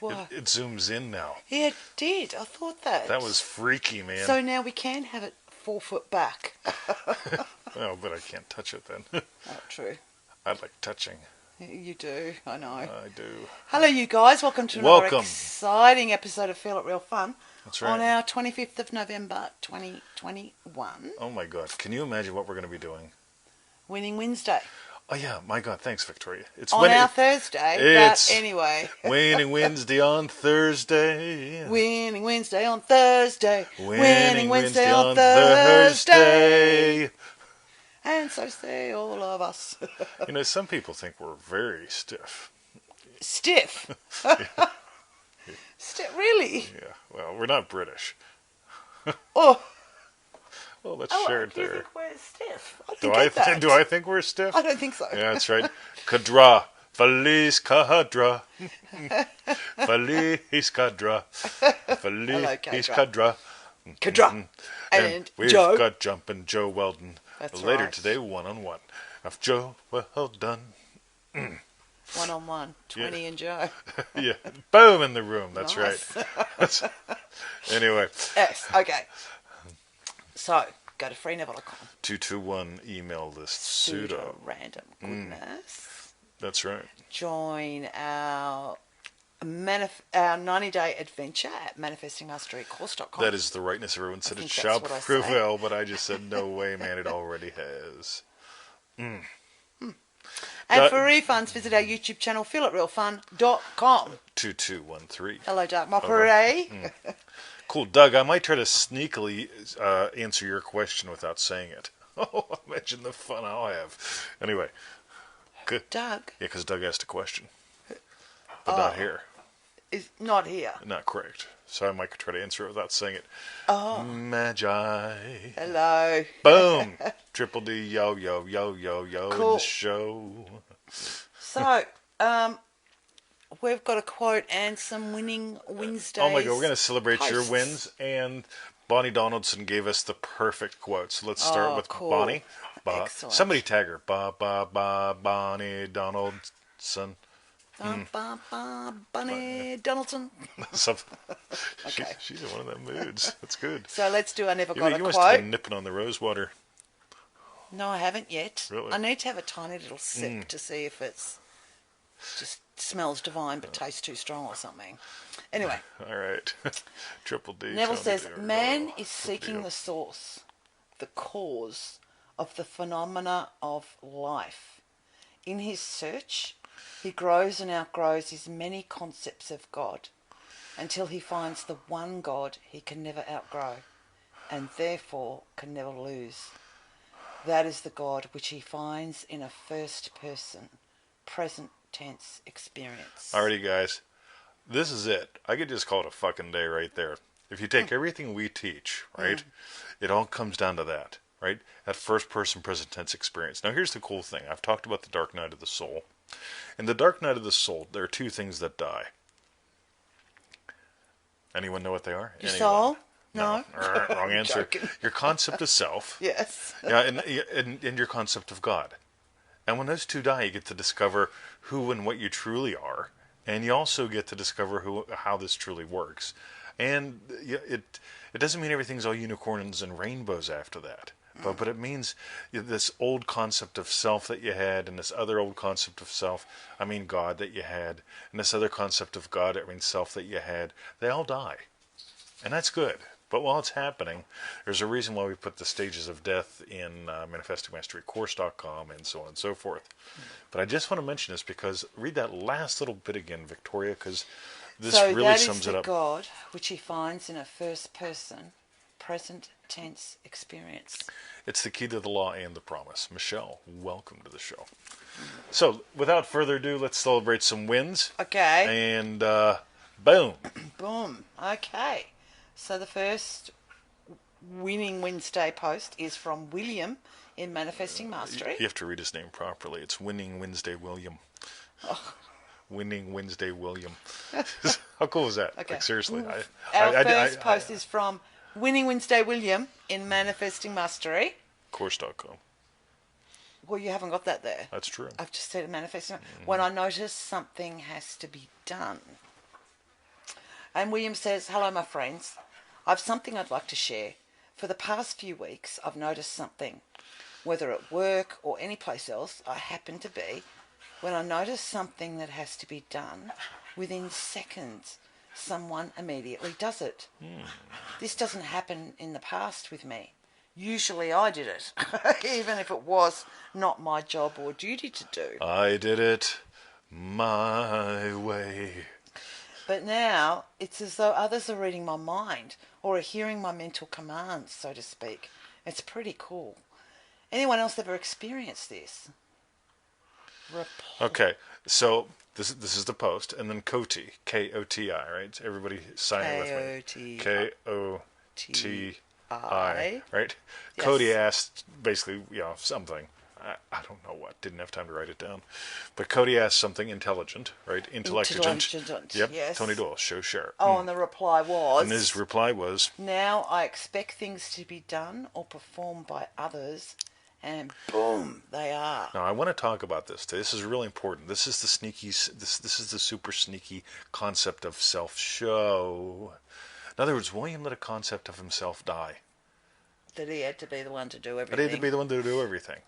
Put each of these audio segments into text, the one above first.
What? It zooms in now. Yeah, it did. I thought that. That was freaky, man. So now we can have it 4 foot back. Oh, but I can't touch it then. Oh, true. I like touching. You do, I know. I do. Hello, you guys. Welcome to another Welcome. exciting episode of Feel It Real Fun. That's right. On our 25th of November 2021. Oh my God. Can you imagine what we're going to be doing? Winning Wednesday. Oh yeah, my God. Thanks, Victoria. It's on our Thursday, it's but anyway. Winning Wednesday on Thursday. Winning Wednesday on Thursday. Winning Wednesday on Thursday. And so say all of us. You know, some people think we're very stiff. Stiff? Really? Yeah, well, we're not British. Oh. Well, let's share it do you there. think we're stiff? Do I think we're stiff? I don't think so. Yeah, that's right. Cadra. Feliz Cadra. Feliz Cadra. Feliz Cadra. Cadra. And we've Joe. got Jumpin' Joe Weldon. That's Later right. today, one-on-one. Of Joe Weldon. One-on-one. 20 and Joe. Yeah. Boom in the room. That's Nice. right. Anyway. Yes. Okay. So, go to freeneville.com. 221 email list pseudo. Random goodness. That's right. Join our 90-day adventure at manifestingmasterycourse.com. That is the rightness. Everyone said I it think shall that's what I prevail, but I just said, no way, man, it already has. And for refunds, visit our YouTube channel, feelitrealfun.com. 2213. Hello, Dark Mockery. Cool. Doug, I might try to sneakily answer your question without saying it. Oh, imagine the fun I'll have. Anyway. Good. Doug? Yeah, because Doug asked a question. But not here. Is not here. Not correct. So I might try to answer it without saying it. Oh. Magi. Hello. Boom. Triple D, yo, yo, yo, yo, yo, Cool. in the show. So, we've got a quote and some winning Wednesdays. Oh my God, we're going to celebrate your posts. wins. And Bonnie Donaldson gave us the perfect quote. So let's start with cool. Bonnie. Excellent. Somebody tag her. Bonnie Donaldson. Bunny Donaldson. Okay. She's in one of them moods. That's good. So let's do I never got a You must have quote. been nipping on the rose water. No, I haven't yet. Really? I need to have a tiny little sip to see if it's just smells divine but tastes too strong or something. Anyway. All right. Triple D. Neville Tony says, D, man oh, is seeking the source, the cause of the phenomena of life. In his search, he grows and outgrows his many concepts of God until he finds the one God he can never outgrow and therefore can never lose. That is the God which he finds in a first-person, present-tense experience. Alrighty, guys. This is it. I could just call it a fucking day right there. If you take everything we teach, right, it all comes down to that, right? That first-person, present-tense experience. Now, here's the cool thing. I've talked about the dark night of the soul. In the dark night of the soul, there are two things that die. Anyone know what they are? Your soul? No. Wrong answer. Joking. Your concept of self. Yes. Yeah, and your concept of God. And when those two die, you get to discover who and what you truly are. And you also get to discover how this truly works. And it doesn't mean everything's all unicorns and rainbows after that. But it means this old concept of self that you had, and this other old concept of self, I mean God, that you had, and this other concept of God, I mean self, that you had, they all die. And that's good. But while it's happening, there's a reason why we put the stages of death in manifestingmasterycourse.com and so on and so forth. But I just want to mention this because read that last little bit again, Victoria, because this really sums it up. So that is the God which he finds in a first-person, present-tense experience. It's the key to the law and the promise. Michelle, welcome to the show. So, without further ado, let's celebrate some wins. Okay. And boom. Boom. Okay. So the first winning Wednesday post is from William in Manifesting Mastery. You have to read his name properly. It's Winning Wednesday William. Oh. Winning Wednesday William. How cool is that? Okay. Like, seriously. Our first post is from Winning Wednesday William in Manifesting Mastery. Course.com. Well, you haven't got that there. That's true. I've just said Manifesting. When I notice something has to be done. And William says, hello, my friends. I've something I'd like to share. For the past few weeks, I've noticed something. Whether at work or any place else I happen to be, when I notice something that has to be done, within seconds, someone immediately does it. This doesn't happen in the past with me. Usually I did it, even if it was not my job or duty to do. I did it my way. But now it's as though others are reading my mind or are hearing my mental commands, so to speak. It's pretty cool. Anyone else ever experienced this? Okay, so this is the post, and then Koti, Koti, right? Everybody sign it with me. Koti, right? Yes. Koti asked basically, something. I don't know what. Didn't have time to write it down. But Koti asked something intelligent, right? Intelligent. Yep. Yes. Tony Doyle, show share. Oh, and the reply was... And his reply was... Now I expect things to be done or performed by others, and boom, they are. Now I want to talk about this. This is really important. This is the sneaky. This is the super sneaky concept of self-show. In other words, William let a concept of himself die. That he had to be the one to do everything. But he had to be the one to do everything.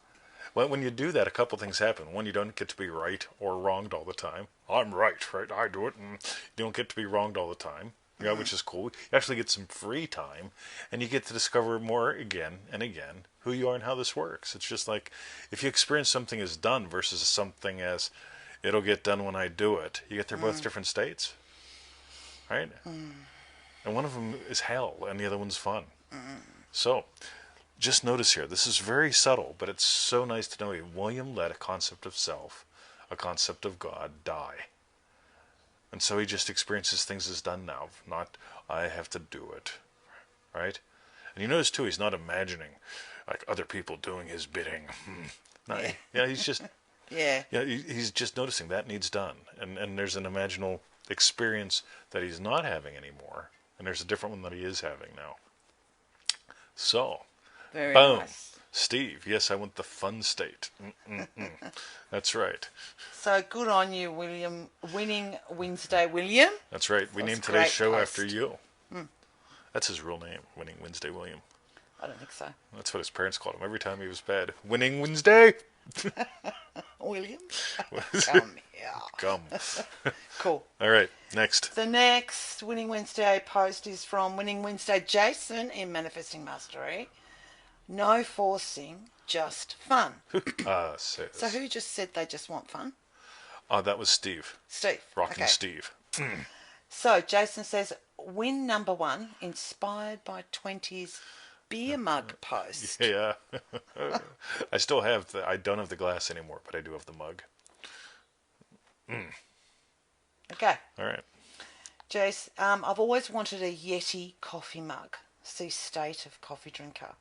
When you do that, a couple things happen. One, you don't get to be right or wronged all the time. I'm right? I do it. And you don't get to be wronged all the time, which is cool. You actually get some free time, and you get to discover more again and again who you are and how this works. It's just like if you experience something as done versus something as it'll get done when I do it, you get they're both different states, right? And one of them is hell, and the other one's fun. So... just notice here, this is very subtle, but it's so nice to know William let a concept of self, a concept of God, die. And so he just experiences things as done now, not I have to do it, right? And you notice too, he's not imagining like other people doing his bidding. He's just he's just noticing that needs done, and there's an imaginal experience that he's not having anymore, and there's a different one that he is having now. So. Very boom. nice. Steve, yes, I want the fun state. That's right. So good on you, William. Winning Wednesday, William. That's right. We named today's show after you. That's his real name, Winning Wednesday William. I don't think so. That's what his parents called him every time he was bad. Winning Wednesday. William? Come here. Come. Cool. All right, next. The next Winning Wednesday post is from Winning Wednesday Jason in Manifesting Mastery. No forcing, just fun. So who just said they just want fun? That was Steve. Steve. Rocking okay. Steve. So Jason says, win number 1, inspired by 20's beer mug post. Yeah. I still have I don't have the glass anymore, but I do have the mug. Okay. All right. Jace, I've always wanted a Yeti coffee mug. See State of Coffee Drinker.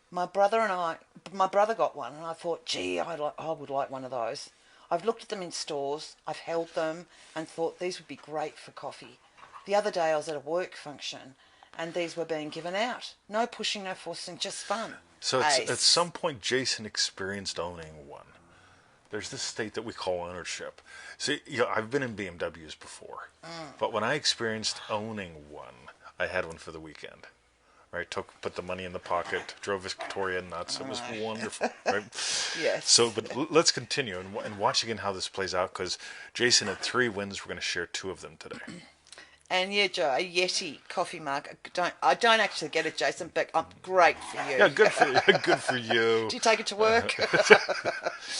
My brother got one, and I thought, gee, I would like one of those. I've looked at them in stores, I've held them, and thought these would be great for coffee. The other day I was at a work function, and these were being given out. No pushing, no forcing, just fun. So at some point, Jason experienced owning one. There's this state that we call ownership. See, I've been in BMWs before, but when I experienced owning one, I had one for the weekend. Right, put the money in the pocket, drove Victoria nuts. It was wonderful, right? Yes. So, but let's continue and watch again how this plays out, because Jason had 3 wins. We're going to share 2 of them today. And yeah, Joe, a Yeti coffee mug. I don't actually get it, Jason, but I'm great for you. Yeah, good for you. Good for you. Do you take it to work?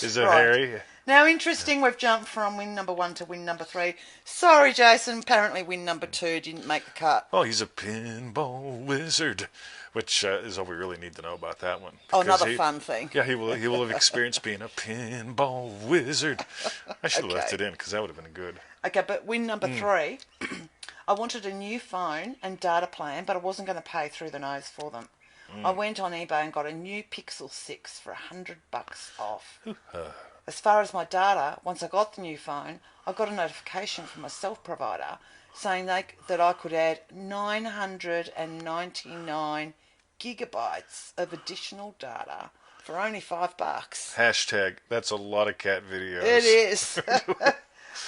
Is it Harry? Now, interesting, we've jumped from win number 1 to win number 3. Sorry, Jason, apparently win number 2 didn't make the cut. Oh, he's a pinball wizard, which is all we really need to know about that one. Oh, another fun thing. Yeah, he will have experienced being a pinball wizard. I should have left it in, because that would have been good. Okay, but win number 3, I wanted a new phone and data plan, but I wasn't going to pay through the nose for them. I went on eBay and got a new Pixel 6 for $100 off. As far as my data, once I got the new phone, I got a notification from my self-provider saying that I could add 999 gigabytes of additional data for only $5. Hashtag, that's a lot of cat videos. It is.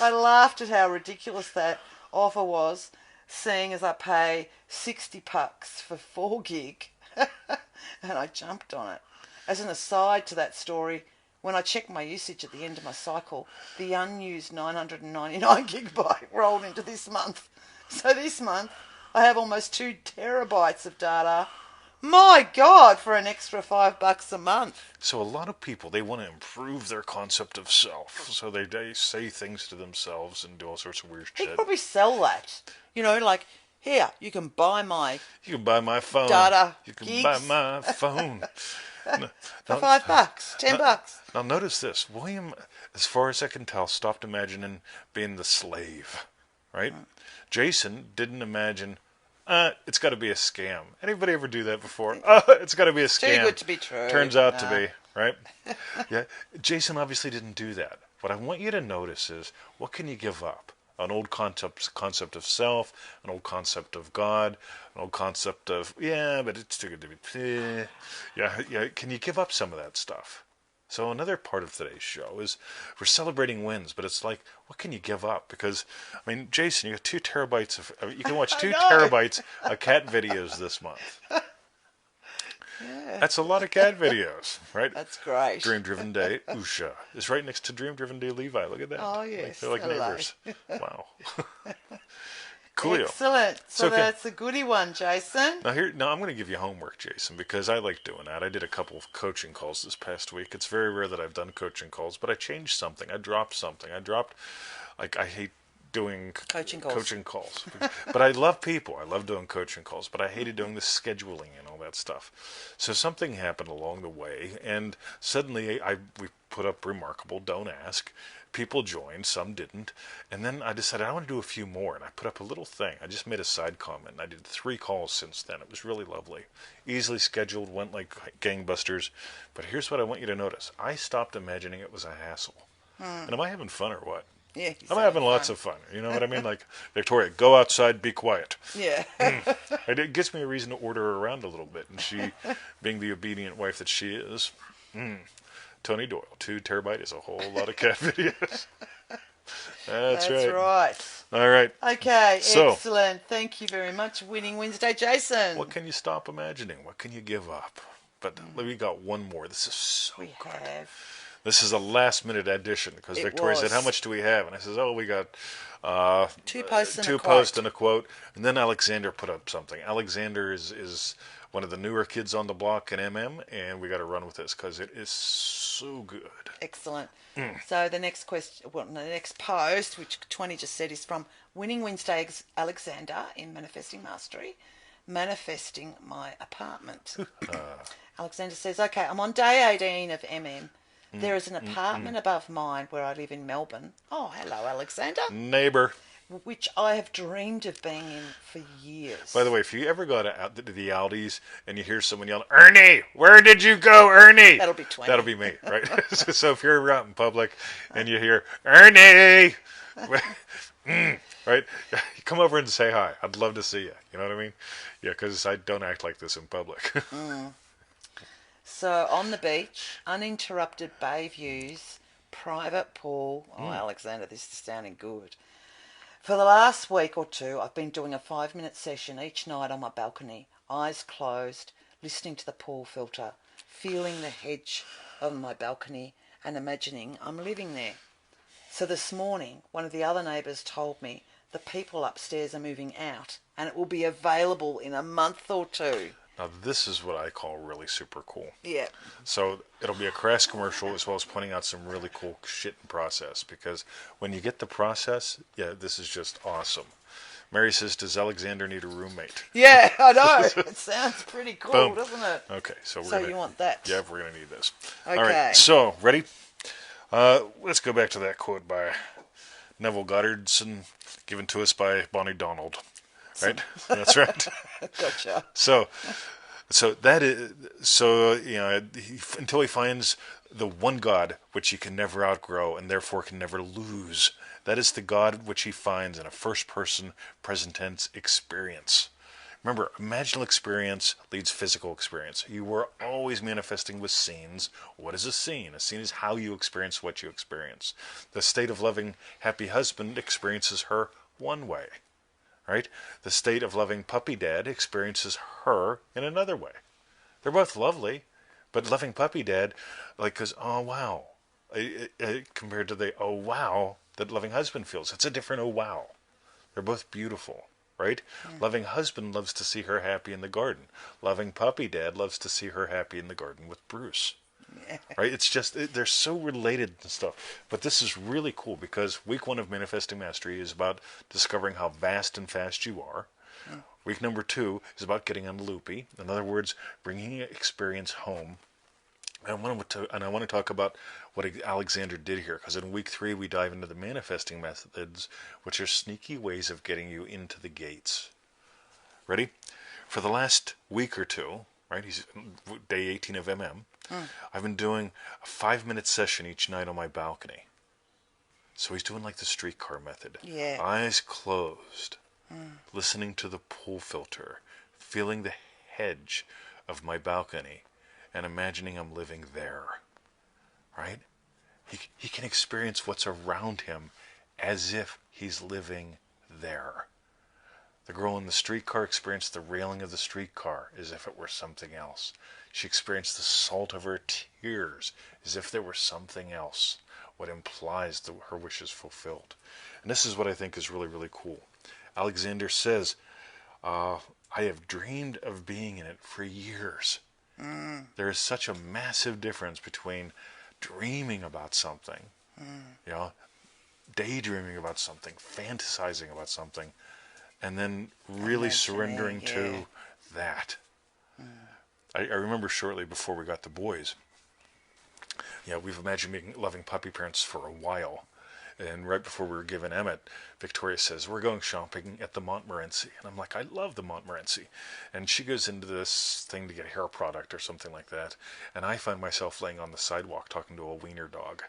I laughed at how ridiculous that offer was. seeing as I pay $60 for 4 gig, and I jumped on it. As an aside to that story, when I checked my usage at the end of my cycle, the unused 999 gigabyte rolled into this month. So this month, I have almost 2 terabytes of data. My God, for an extra $5 a month. So a lot of people, they want to improve their concept of self. So they say things to themselves and do all sorts of weird He'd shit. probably sell that. You know, like, here, you can buy my You can buy my phone. data You can gigs buy my phone. for $5, $10. Now notice this. William, as far as I can tell, stopped imagining being the slave. Right? Jason didn't imagine, it's got to be a scam. Anybody ever do that before? It's got to be a scam. Too good to be true. Turns out to be, right? Yeah. Jason obviously didn't do that. What I want you to notice is, what can you give up? An old concept of self, an old concept of God, an old concept of, but it's too good to be, yeah. Can you give up some of that stuff? So another part of today's show is we're celebrating wins, but it's like, what can you give up? Because, I mean, Jason, you got 2 terabytes you can watch 2 terabytes of cat videos this month. Yeah. That's a lot of cat videos, right? That's great. Dream Driven Day, Usha, is right next to Dream Driven Day, Levi. Look at that. Oh, yes. They're like Hello. neighbors. Wow. Coolio. Excellent. So okay. that's a goodie one, Jason. Now I'm going to give you homework, Jason, because I like doing that. I did a couple of coaching calls this past week. It's very rare that I've done coaching calls, but I changed something. I dropped something. I hate doing Coaching calls. But I love people. I love doing coaching calls, but I hated doing the scheduling and all that stuff. So something happened along the way, and suddenly we put up Remarkable, Don't Ask. People joined, some didn't, and then I decided I want to do a few more, and I put up a little thing. I just made a side comment, and I did 3 calls since then. It was really lovely. Easily scheduled, went like gangbusters. But here's what I want you to notice. I stopped imagining it was a hassle. And am I having fun or what? Yeah. I'm having lots of fun. You know what I mean? Like, Victoria, go outside, be quiet. Yeah. It gives me a reason to order her around a little bit. And she, being the obedient wife that she is, Tony Doyle, 2 terabyte is a whole lot of cat videos. That's right. All right. Okay, So, excellent. Thank you very much. Winning Wednesday, Jason. What can you stop imagining? What can you give up? But we got one more. This is so we good. have. This is a last-minute addition because Victoria said, how much do we have? And I says, we got 2 posts and two a posts quote. and a quote. And then Alexander put up something. Alexander is one of the newer kids on the block in MM, and we got to run with this because it is so good. Excellent. So the next the next post, which 20 just said, is from Winning Wednesday Alexander in Manifesting Mastery, manifesting my apartment. Alexander says, okay, I'm on day 18 of MM. There is an apartment above mine where I live in Melbourne. Oh, hello, Alexander. Neighbor. Which I have dreamed of being in for years. By the way, if you ever go to the Aldis and you hear someone yelling, Ernie, where did you go, Ernie? That'll be 20. That'll be me, right? So if you're out in public and you hear, Ernie, right? Come over and say hi. I'd love to see you. You know what I mean? Yeah, because I don't act like this in public. So on the beach, uninterrupted bay views, private pool. Oh, Alexander, this is sounding good. For the last week or 2, I've been doing a 5-minute session each night on my balcony, eyes closed, listening to the pool filter, feeling the hedge of my balcony and imagining I'm living there. So this morning, one of the other neighbours told me the people upstairs are moving out and it will be available in a month or 2. Now, this is what I call really super cool. Yeah. So it'll be a crash commercial as well as pointing out some really cool shit in process, because when you get the process, this is just awesome. Mary says, does Alexander need a roommate? Yeah, I know. It sounds pretty cool, Boom. doesn't it? Okay, so you want that? Yeah, we're going to need this. Okay. All right, so, ready? Let's go back to that quote by Neville Goddard, given to us by Bonnie Donald. Right? That's right. Gotcha. So until he finds the one God which he can never outgrow and therefore can never lose. That is the God which he finds in a first-person, present-tense experience. Remember, imaginal experience leads physical experience. You are always manifesting with scenes. What is a scene? A scene is how you experience what you experience. The state of loving, happy husband experiences her one way. right? The state of loving puppy dad experiences her in another way. They're both lovely, but loving puppy dad, like, goes, oh wow, compared to the oh wow that loving husband feels. It's a different oh wow. They're both beautiful, right? Loving husband loves to see her happy in the garden. Loving puppy dad loves to see her happy in the garden with Bruce. Right? It's just, they're so related and stuff. But this is really cool because week 1 of Manifesting Mastery is about discovering how vast and fast you are. Week number 2 is about getting on loopy. In other words, bringing experience home. And I want to talk about what Alexander did here, because in week 3 we dive into the manifesting methods, which are sneaky ways of getting you into the gates. Ready? For the last week or two, right? He's day 18 of MM. I've been doing a 5-minute session each night on my balcony. So he's doing like the streetcar method. Yeah. Eyes closed, listening to the pool filter, feeling the hedge of my balcony, and imagining I'm living there, right? He can experience what's around him as if he's living there. The girl in the streetcar experienced the railing of the streetcar as if it were something else. She experienced the salt of her tears as if there were something else, what implies her wish is fulfilled. And this is what I think is really, really cool. Alexander says, I have dreamed of being in it for years. There is such a massive difference between dreaming about something, you know, daydreaming about something, fantasizing about something, and then really surrendering to that. I remember shortly before we got the boys, we've imagined being loving puppy parents for a while. And right before we were given Emmett, Victoria says, we're going shopping at the Montmorency. And I'm like, I love the Montmorency. And she goes into this thing to get a hair product or something like that. And I find myself laying on the sidewalk talking to a wiener dog.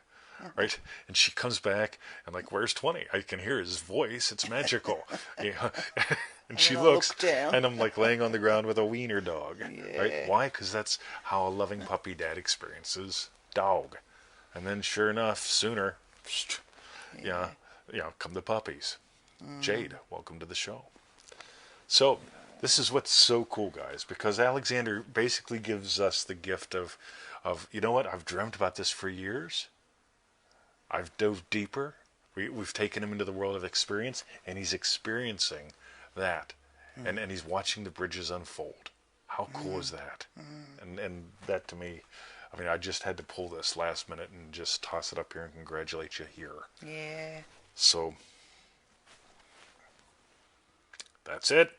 Right? And she comes back and like, where's 20? I can hear his voice. It's magical. And she looks, and I'm like laying on the ground with a wiener dog. Right? Why? Because that's how a loving puppy dad experiences dog. And then sure enough, sooner... come the puppies. Jade, welcome to the show. So, this is what's so cool, guys, because Alexander basically gives us the gift of you know what, I've dreamt about this for years. I've dove deeper. We've taken him into the world of experience, and he's experiencing that. And he's watching the bridges unfold. How cool is that? And that to me, I mean, I just had to pull this last minute and just toss it up here and congratulate you here. Yeah. So, that's it.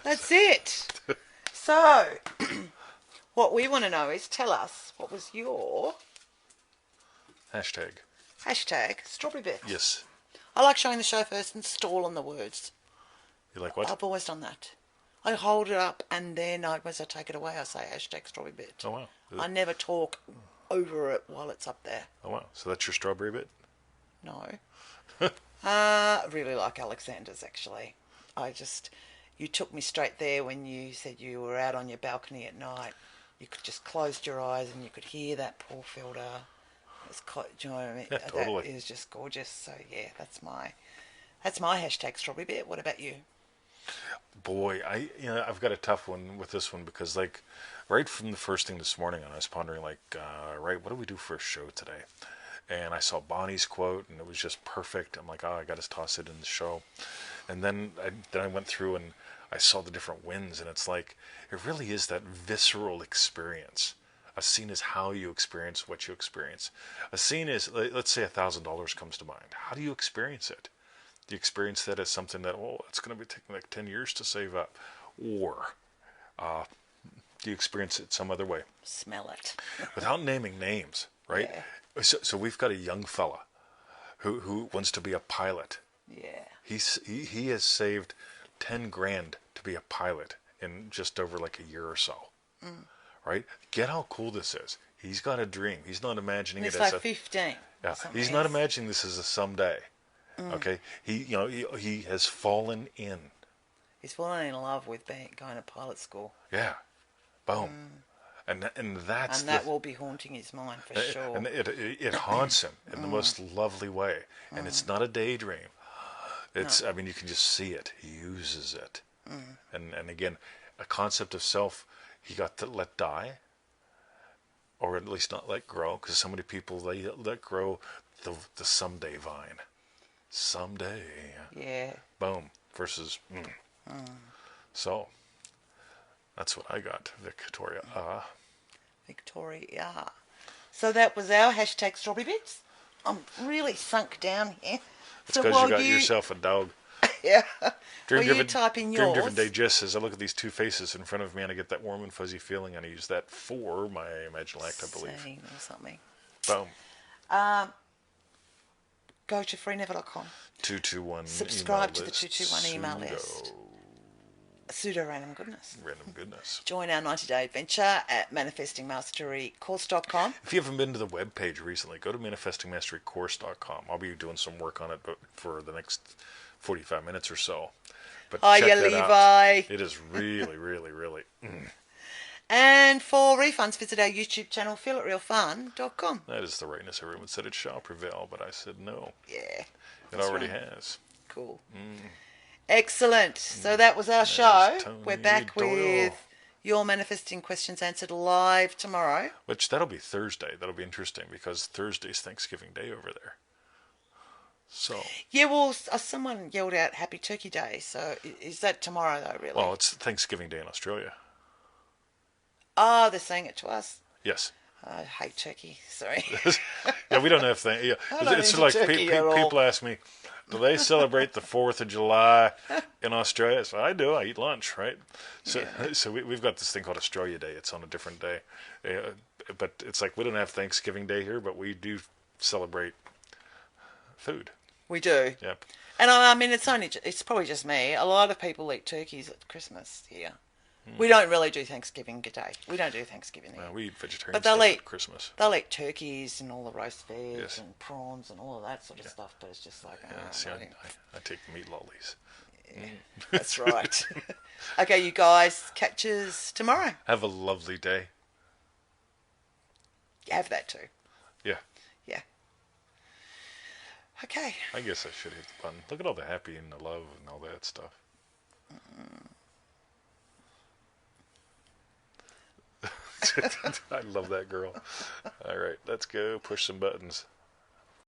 That's it. So, what we want to know is, tell us, what was your... Hashtag strawberry bit. Yes. I like showing the show first and stall on the words. You like what? I've always done that. I hold it up and then as I take it away, I say hashtag strawberry bit. Oh, wow. I never talk over it while it's up there. Oh, wow. So that's your strawberry bit? No. I really like Alexander's, actually. You took me straight there when you said you were out on your balcony at night. You could just close your eyes and you could hear that pool filter. Do you know what I mean? Yeah, totally. That is just gorgeous. So, yeah, that's my hashtag strawberry bit. What about you? Boy, I've got a tough one with this one because, like, right from the first thing this morning, I was pondering, like, what do we do for a show today? And I saw Bonnie's quote, and it was just perfect. I'm like, I got to toss it in the show. And then I went through and I saw the different wins, and it's like, it really is that visceral experience. A scene is how you experience what you experience. A scene is, let's say $1,000 comes to mind. How do you experience it? Do you experience that as something that, it's going to be taking like 10 years to save up? Or do you experience it some other way? Smell it. Without naming names, right? Yeah. So we've got a young fella who wants to be a pilot. Yeah. He has saved 10 grand to be a pilot in just over like a year or so. Right? Get how cool this is. He's got a dream. He's not imagining it as like 15. Yeah. He's not imagining this as a someday. Okay, he has fallen in. He's fallen in love with going to pilot school. Yeah, boom, and that will be haunting his mind for sure. And it haunts him in the most lovely way. And it's not a daydream. It's, I mean, you can just see it. He uses it. And again, a concept of self, he got to let die, or at least not let grow, because so many people, they let grow the someday vine. Someday. Yeah. Boom. Versus, So, that's what I got, Victoria. Victoria. So that was our hashtag strawberry bits. I'm really sunk down here. It's So because while you got yourself a dog. Yeah. Dream While you type in Dream yours. Driven Day just says, I look at these two faces in front of me and I get that warm and fuzzy feeling, and I use that for my Imagine Act, I believe. Scene or something. Boom. Go to freenever.com. 221 Subscribe email to the list. 221 email list. Pseudo random goodness. Random goodness. Join our 90-day adventure at manifestingmasterycourse.com. If you haven't been to the webpage recently, go to manifestingmasterycourse.com. I'll be doing some work on it for the next 45 minutes or so. But Hiya, check that Levi. out. It is really, really, really. And for refunds, visit our YouTube channel, feelitrealfun.com. That is the rightness. Everyone said it shall prevail, but I said no. Yeah. It already has. Cool. Excellent. So that was our show. We're back with your manifesting questions answered live tomorrow. Which, that'll be Thursday. That'll be interesting because Thursday's Thanksgiving Day over there. So. Yeah, well, someone yelled out Happy Turkey Day. So is that tomorrow, though, really? Well, it's Thanksgiving Day in Australia. Oh, they're saying it to us. Yes. I hate turkey. Sorry. Yeah, we don't have things. Yeah. It's like people ask me, do they celebrate the 4th of July in Australia? So I do. I eat lunch, right? So, so we've got this thing called Australia Day. It's on a different day. But it's like we don't have Thanksgiving Day here, but we do celebrate food. We do. Yep. And I mean, it's probably just me. A lot of people eat turkeys at Christmas here. We don't really do Thanksgiving Day. We don't do Thanksgiving here. Well, we eat vegetarian but stuff at Christmas. They'll eat turkeys and all the roast veg and prawns and all of that sort of stuff. But it's just like, I take the meat lollies. Yeah, that's right. Okay, you guys, catch us tomorrow. Have a lovely day. You have that too. Yeah. Yeah. Okay. I guess I should hit the button. Look at all the happy and the love and all that stuff. I love that girl. All right, let's go push some buttons.